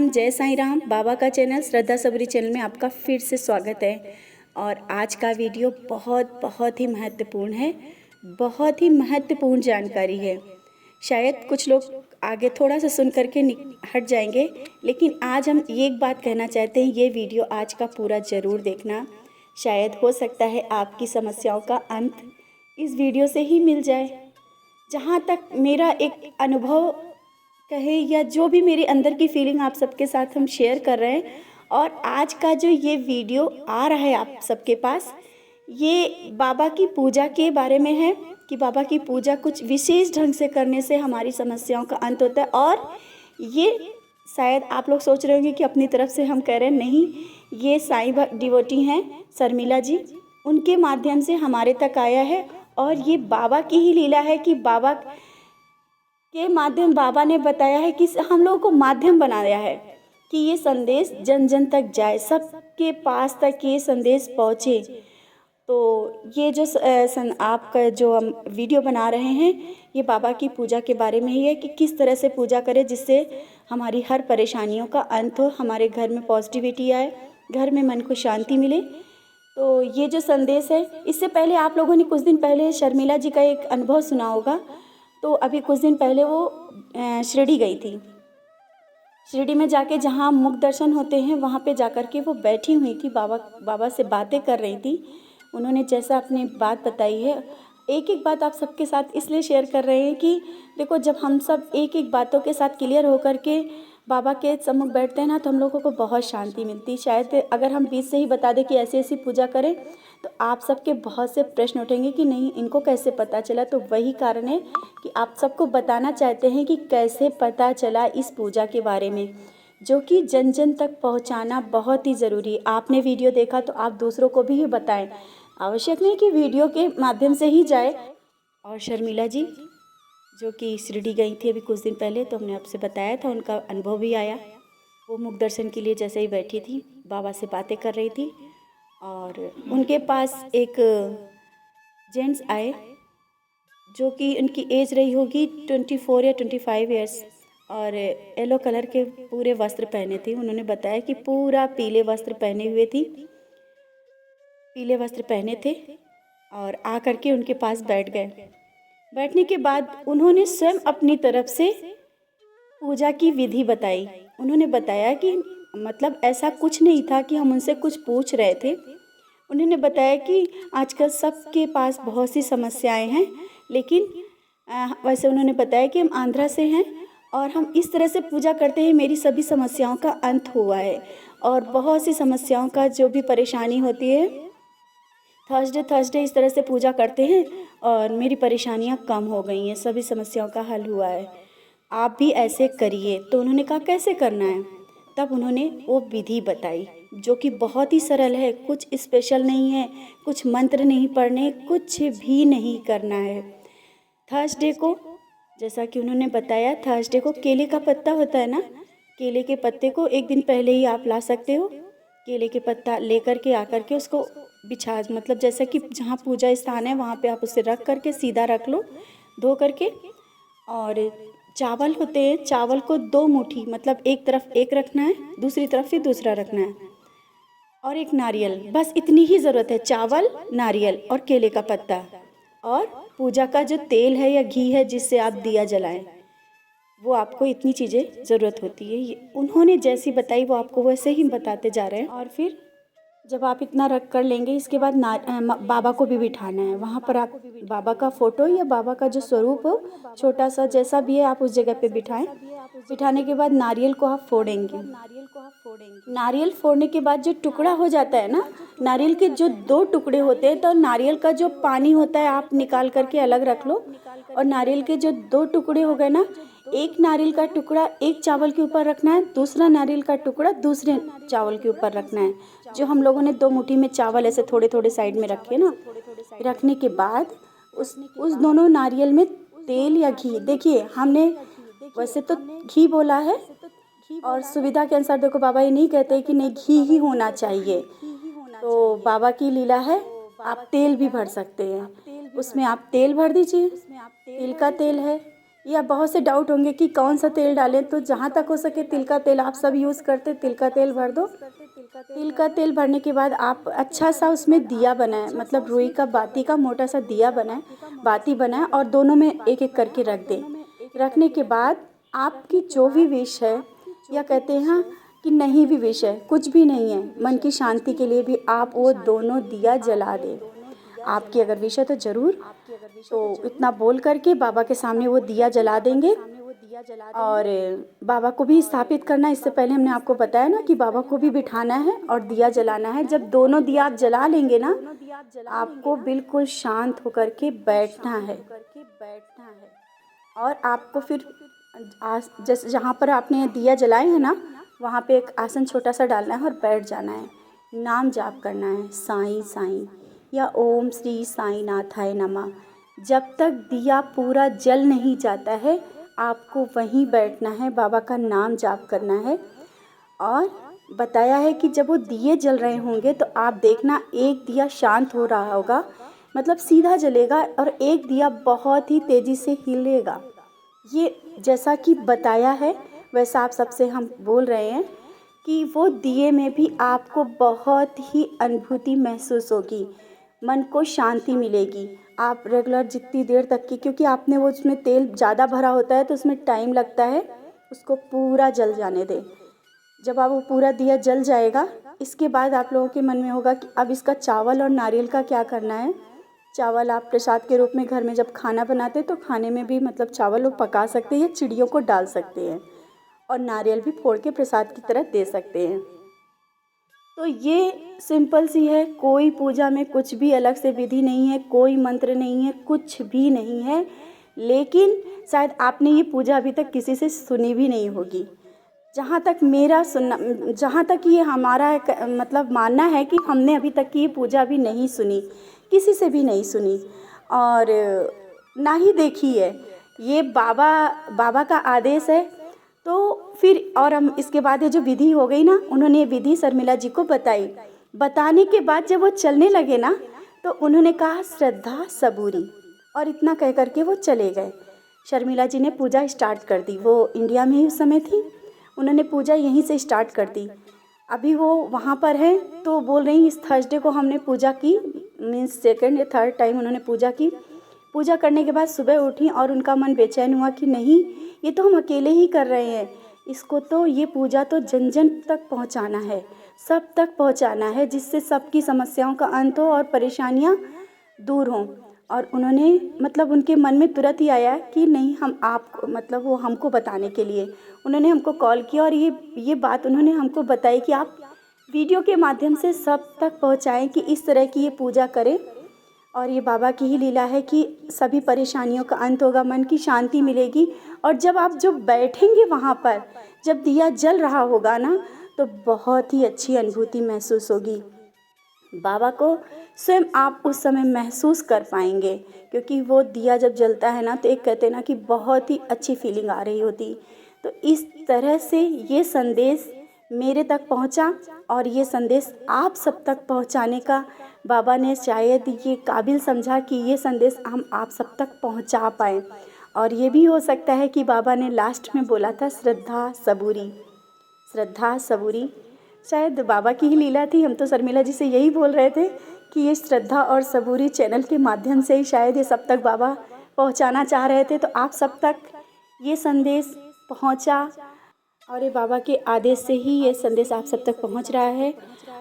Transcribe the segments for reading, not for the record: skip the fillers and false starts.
राम, जय साईं राम। बाबा का चैनल श्रद्धा सबरी चैनल में आपका फिर से स्वागत है। और आज का वीडियो बहुत ही महत्वपूर्ण है, बहुत ही महत्वपूर्ण जानकारी है। शायद कुछ लोग आगे थोड़ा सा सुन करके हट जाएंगे, लेकिन आज हम एक बात कहना चाहते हैं, ये वीडियो आज का पूरा ज़रूर देखना। शायद हो सकता है आपकी समस्याओं का अंत इस वीडियो से ही मिल जाए। जहाँ तक मेरा एक अनुभव कहे या जो भी मेरे अंदर की फीलिंग आप सबके साथ हम शेयर कर रहे हैं, और आज का जो ये वीडियो आ रहा है आप सबके पास, ये बाबा की पूजा के बारे में है कि बाबा की पूजा कुछ विशेष ढंग से करने से हमारी समस्याओं का अंत होता है। और ये शायद आप लोग सोच रहे होंगे कि अपनी तरफ से हम कह रहे हैं, नहीं, ये साईं डिवोटी हैं शर्मिला जी, उनके माध्यम से हमारे तक आया है। और ये बाबा की ही लीला है कि बाबा के माध्यम, बाबा ने बताया है कि हम लोगों को माध्यम बनाया है कि ये संदेश जन जन तक जाए, सबके पास तक ये संदेश पहुँचे। तो ये जो आपका जो हम वीडियो बना रहे हैं, ये बाबा की पूजा के बारे में ही है कि किस तरह से पूजा करें जिससे हमारी हर परेशानियों का अंत हो, हमारे घर में पॉजिटिविटी आए, घर में मन को शांति मिले। तो ये जो संदेश है, इससे पहले आप लोगों ने कुछ दिन पहले शर्मिला जी का एक अनुभव सुना होगा। तो अभी कुछ दिन पहले वो शिरडी गई थी। शिरडी में जाके जहाँ मुख दर्शन होते हैं वहाँ पे जाकर के वो बैठी हुई थी, बाबा से बातें कर रही थी। उन्होंने जैसा अपनी बात बताई है, एक एक बात आप सबके साथ इसलिए शेयर कर रहे हैं कि देखो, जब हम सब एक एक बातों के साथ क्लियर होकर के बाबा के सम्मुख बैठते हैं ना, तो हम लोगों को बहुत शांति मिलती है। शायद अगर हम बीच से ही बता दें कि ऐसी ऐसी पूजा करें, तो आप सबके बहुत से प्रश्न उठेंगे कि नहीं, इनको कैसे पता चला। तो वही कारण है कि आप सबको बताना चाहते हैं कि कैसे पता चला इस पूजा के बारे में, जो कि जन जन तक पहुंचाना बहुत ही ज़रूरी है। आपने वीडियो देखा तो आप दूसरों को भी बताएं, आवश्यक नहीं कि वीडियो के माध्यम से ही जाए। और शर्मिला जी जो कि शिरडी गई थी अभी कुछ दिन पहले, तो हमने आपसे बताया था, उनका अनुभव भी आया। वो मुख दर्शन के लिए जैसे ही बैठी थी, बाबा से बातें कर रही थी, और उनके पास एक जेंट्स आए जो कि उनकी एज रही होगी 24 या 25 ईयर्स, और येलो कलर के पूरे वस्त्र पहने थे। उन्होंने बताया कि पूरा पीले वस्त्र पहने हुए थी, पीले वस्त्र पहने थे, और आकर के उनके पास बैठ गए। बैठने के बाद उन्होंने स्वयं अपनी तरफ से पूजा की विधि बताई। उन्होंने बताया कि मतलब ऐसा कुछ नहीं था कि हम उनसे कुछ पूछ रहे थे। उन्होंने बताया कि आजकल सबके पास बहुत सी समस्याएं हैं, लेकिन वैसे उन्होंने बताया कि हम आंध्रा से हैं और हम इस तरह से पूजा करते हैं, मेरी सभी समस्याओं का अंत हुआ है। और बहुत सी समस्याओं का जो भी परेशानी होती है, थर्सडे इस तरह से पूजा करते हैं और मेरी परेशानियां कम हो गई हैं, सभी समस्याओं का हल हुआ है, आप भी ऐसे करिए। तो उन्होंने कहा कैसे करना है, तब उन्होंने वो विधि बताई जो कि बहुत ही सरल है, कुछ स्पेशल नहीं है, कुछ मंत्र नहीं पढ़ने, कुछ भी नहीं करना है। थर्सडे को, जैसा कि उन्होंने बताया, थर्सडे को केले का पत्ता होता है ना, केले के पत्ते को एक दिन पहले ही आप ला सकते हो। केले के पत्ता लेकर के आकर के उसको बिछा, मतलब जैसा कि जहाँ पूजा स्थान है वहाँ पे आप उसे रख करके सीधा रख लो, धो करके। और चावल होते हैं, चावल को 2 मुट्ठी, मतलब एक तरफ एक रखना है, दूसरी तरफ फिर दूसरा रखना है, और एक नारियल, बस इतनी ही ज़रूरत है, चावल, नारियल और केले का पत्ता। और पूजा का जो तेल है या घी है जिससे आप दिया जलाएं, वो आपको इतनी चीज़ें ज़रूरत होती है। ये उन्होंने जैसी बताई वो आपको वैसे ही बताते जा रहे हैं। और फिर जब आप इतना रख कर लेंगे, इसके बाद बाबा को भी बिठाना है वहाँ पर। आप बाबा का फ़ोटो या बाबा का जो स्वरूप हो, छोटा सा जैसा भी है, आप उस जगह पे बिठाएं। बिठाने के बाद नारियल को आप फोड़ेंगे। नारियल फोड़ने के बाद जो टुकड़ा हो जाता है ना, नारियल के जो 2 टुकड़े होते हैं, तो नारियल का जो पानी होता है आप निकाल करके अलग रख लो। और नारियल के जो 2 टुकड़े हो गए ना, एक नारियल का टुकड़ा एक चावल के ऊपर रखना है, दूसरा नारियल का टुकड़ा दूसरे चावल के ऊपर रखना है। जो हम लोगों ने 2 मुट्ठी में चावल ऐसे थोड़े थोड़े साइड में रखे ना, रखने के बाद उस दोनों नारियल में तेल या घी, देखिए हमने वैसे तो घी बोला है, और सुविधा के अनुसार देखो, बाबा ये नहीं कहते कि नहीं घी ही होना चाहिए। तो बाबा की लीला है, आप तेल भी भर सकते हैं, उसमें आप तेल भर दीजिए, तिल का तेल है या बहुत से डाउट होंगे कि कौन सा तेल डालें, तो जहाँ तक हो सके तिल का तेल आप सब यूज़ करते, तिल का तेल भर दो। तिल का तेल भरने के बाद आप अच्छा सा उसमें दिया बनाएं, मतलब रुई का बाती का मोटा सा दिया बनाएं, बाती बनाएं और दोनों में एक एक करके रख दें। रखने के बाद आपकी जो भी विश है, या कहते हैं कि नहीं भी विश है, कुछ भी नहीं है, मन की शांति के लिए भी आप वो दोनों दिया जला दें। आपकी अगर विश है तो ज़रूर, तो इतना बोल करके बाबा के सामने वो दिया जला देंगे। और बाबा को भी स्थापित करना, इससे पहले हमने आपको बताया ना कि बाबा को भी बिठाना है और दिया जलाना है। जब दोनों दिया आप जला लेंगे ना, आपको बिल्कुल शांत होकर के बैठना है। और आपको फिर जैसे जहाँ पर आपने दिया जलाए हैं ना, वहाँ पे एक आसन छोटा सा डालना है और बैठ जाना है। नाम जाप करना है, साईं साईं या ओम श्री साईं नाथाय नमः। जब तक दिया पूरा जल नहीं जाता है, आपको वहीं बैठना है, बाबा का नाम जाप करना है। और बताया है कि जब वो दिए जल रहे होंगे तो आप देखना एक दिया शांत हो रहा होगा, मतलब सीधा जलेगा, और एक दिया बहुत ही तेज़ी से हिलेगा। ये जैसा कि बताया है वैसा आप सबसे हम बोल रहे हैं कि वो दिए में भी आपको बहुत ही अनुभूति महसूस होगी, मन को शांति मिलेगी। आप रेगुलर जितनी देर तक की, क्योंकि आपने वो उसमें तेल ज़्यादा भरा होता है तो उसमें टाइम लगता है, उसको पूरा जल जाने दें। जब आप वो पूरा दिया जल जाएगा, इसके बाद आप लोगों के मन में होगा कि अब इसका चावल और नारियल का क्या करना है। चावल आप प्रसाद के रूप में घर में जब खाना बनाते हैं तो खाने में भी मतलब चावल लोग पका सकते हैं या चिड़ियों को डाल सकते हैं, और नारियल भी फोड़ के प्रसाद की तरह दे सकते हैं। तो ये सिंपल सी है, कोई पूजा में कुछ भी अलग से विधि नहीं है, कोई मंत्र नहीं है, कुछ भी नहीं है। लेकिन शायद आपने ये पूजा अभी तक किसी से सुनी भी नहीं होगी। जहाँ तक मेरा सुनना, जहाँ तक ये हमारा मतलब मानना है कि हमने अभी तक की ये पूजा भी नहीं सुनी, किसी से भी नहीं सुनी और ना ही देखी है। ये बाबा का आदेश है। तो फिर और हम इसके बाद ये जो विधि हो गई ना, उन्होंने ये विधि शर्मिला जी को बताई। बताने के बाद जब वो चलने लगे ना, तो उन्होंने कहा श्रद्धा सबूरी, और इतना कह करके वो चले गए। शर्मिला जी ने पूजा स्टार्ट कर दी। वो इंडिया में ही उस समय थी, उन्होंने पूजा यहीं से स्टार्ट कर दी। अभी वो वहाँ पर है तो बोल रही इस थर्सडे को हमने पूजा की, मीन्स सेकंड या थर्ड टाइम उन्होंने पूजा की। पूजा करने के बाद सुबह उठी और उनका मन बेचैन हुआ कि नहीं, ये तो हम अकेले ही कर रहे हैं, इसको तो ये पूजा तो जन जन तक पहुंचाना है, सब तक पहुंचाना है, जिससे सबकी समस्याओं का अंत हो और परेशानियां दूर हों। और उन्होंने मतलब उनके मन में तुरंत ही आया कि नहीं, हम आपको मतलब वो हमको बताने के लिए उन्होंने हमको कॉल किया और ये बात उन्होंने हमको बताई कि आप वीडियो के माध्यम से सब तक पहुंचाएं कि इस तरह की ये पूजा करें। और ये बाबा की ही लीला है कि सभी परेशानियों का अंत होगा, मन की शांति मिलेगी। और जब आप जो बैठेंगे वहाँ पर, जब दिया जल रहा होगा ना, तो बहुत ही अच्छी अनुभूति महसूस होगी। बाबा को स्वयं आप उस समय महसूस कर पाएंगे, क्योंकि वो दिया जब जलता है ना, तो एक कहते हैं ना कि बहुत ही अच्छी फीलिंग आ रही होती। तो इस तरह से ये संदेश मेरे तक पहुंचा, और ये संदेश आप सब तक पहुंचाने का बाबा ने शायद ये काबिल समझा कि ये संदेश हम आप सब तक पहुंचा पाएँ। और ये भी हो सकता है कि बाबा ने लास्ट में बोला था श्रद्धा सबूरी, श्रद्धा सबूरी, शायद बाबा की ही लीला थी। हम तो शर्मिला जी से यही बोल रहे थे कि ये श्रद्धा और सबूरी चैनल के माध्यम से ही शायद ये सब तक बाबा पहुंचाना चाह रहे थे। तो आप सब तक ये संदेश पहुंचा, और ये बाबा के आदेश से ही ये संदेश आप सब तक पहुंच रहा है।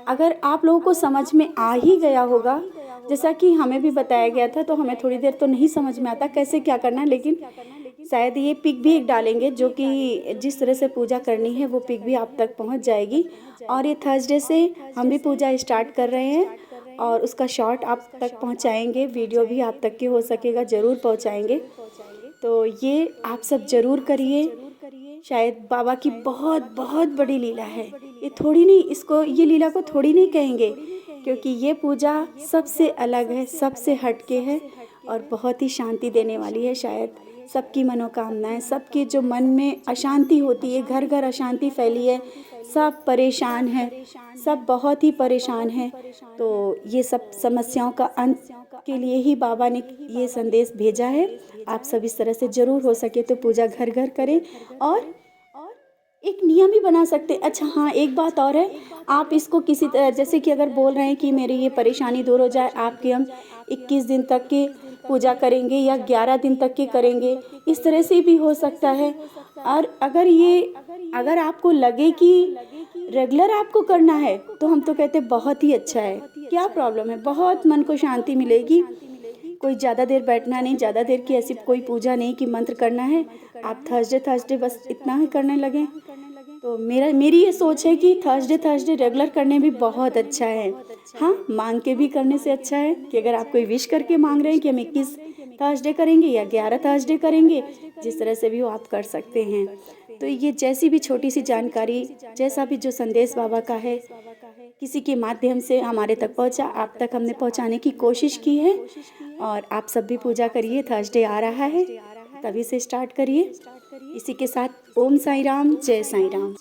अगर आप लोगों को समझ में आ ही गया होगा, जैसा कि हमें भी बताया गया था, तो हमें थोड़ी देर तो नहीं समझ में आता कैसे क्या करना है, लेकिन शायद ये पिक भी एक डालेंगे जो कि जिस तरह से पूजा करनी है वो पिक भी आप तक पहुंच जाएगी। और ये थर्सडे से हम भी पूजा स्टार्ट कर रहे हैं और उसका शॉर्ट आप तक पहुंचाएंगे, वीडियो भी आप तक की हो सकेगा ज़रूर पहुंचाएंगे। तो ये आप सब ज़रूर करिए। शायद बाबा की बहुत बहुत बड़ी लीला है, ये थोड़ी नहीं, इसको ये लीला को थोड़ी नहीं कहेंगे, क्योंकि ये पूजा सबसे अलग है, सबसे हटके है और बहुत ही शांति देने वाली है। शायद सबकी मनोकामनाएं, सबके जो मन में अशांति होती है, घर घर अशांति फैली है, सब परेशान है, सब बहुत ही परेशान हैं। तो ये सब समस्याओं का अंत के लिए ही बाबा ने ये संदेश भेजा है। आप सब इस तरह से ज़रूर हो सके तो पूजा घर घर करें और एक नियम भी बना सकते। अच्छा हाँ, एक बात और है, आप इसको किसी तरह, जैसे कि अगर बोल रहे हैं कि मेरी ये परेशानी दूर हो जाए, आपके हम 21 दिन तक की पूजा करेंगे या 11 दिन तक के करेंगे, इस तरह से भी हो सकता है। और अगर आपको लगे कि रेगुलर आपको करना है तो हम तो कहते बहुत ही अच्छा है, क्या प्रॉब्लम है, बहुत मन को शांति मिलेगी। कोई ज़्यादा देर बैठना नहीं, ज़्यादा देर की ऐसी कोई पूजा नहीं कि मंत्र करना है। आप थर्सडे बस इतना ही करने लगें। तो मेरी ये सोच है कि थर्सडे रेगुलर करने भी बहुत अच्छा है। हाँ, मांग के भी करने से अच्छा है कि अगर आप कोई विश करके मांग रहे हैं कि हम 21 थर्सडे करेंगे या 11 थर्सडे करेंगे, जिस तरह से भी वो आप कर सकते हैं। तो ये जैसी भी छोटी सी जानकारी, जैसा भी जो संदेश बाबा का है, किसी के माध्यम से हमारे तक पहुंचा, आप तक हमने पहुंचाने की कोशिश की है। और आप सब भी पूजा करिए, थर्सडे आ रहा है, तभी से स्टार्ट करिए। इसी के साथ ओम साई राम, जय साई राम।